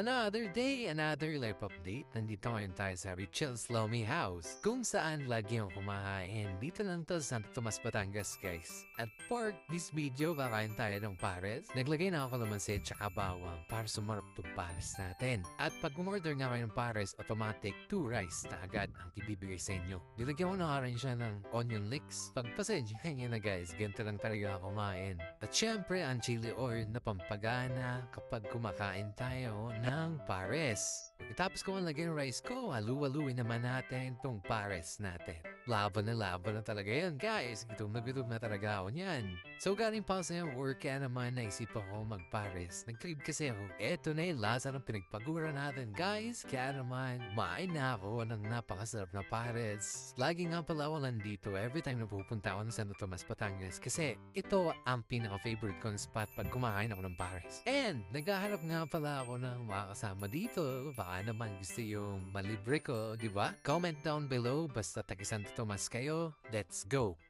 Another day, another life update. Nandito ngayon tayo sa Rachel's Lomi House, kung saan lagi yung kumain. Dito lang to sa Santo Tomas, Batangas, guys. At for this video, kakain tayo ng pares. Naglagay na ako kalamansi at saka bawang para sumarap itong pares natin. At pag umorder nga kayo ng pares, automatic 2 rice na agad ang ibibigay sa inyo. Nilagyan ko na rin siya ng onion leeks. Pagpasensya nyo na guys, ganito lang talaga ako kumain. At syempre, ang chili oil na pampagana kapag kumakain tayo ng pares. Pagkatapos ko malagay yung rice ko, halu-haluin naman natin itong pares natin. Laban na talaga yan, guys. Gutom na talaga ako niyan. So, galing pa sa work, kaya naman naisip ako magpares. Nag-crave kasi ako. Eto na yung lasa ng pinagpagura natin, guys. Kaya naman, main na ako ng napakasarap na pares. Lagi nga pala ako nandito every time na pupunta ako ng Santo Tomas, Batangas. Kasi ito ang pinaka-favorite kong spot pag kumakain ako ng pares. And, naghahanap nga pala ako ng mga kasama dito. Baka naman gusto yung malibre ko, di ba? Comment down below, basta taga Santo Tomas kayo. Let's go!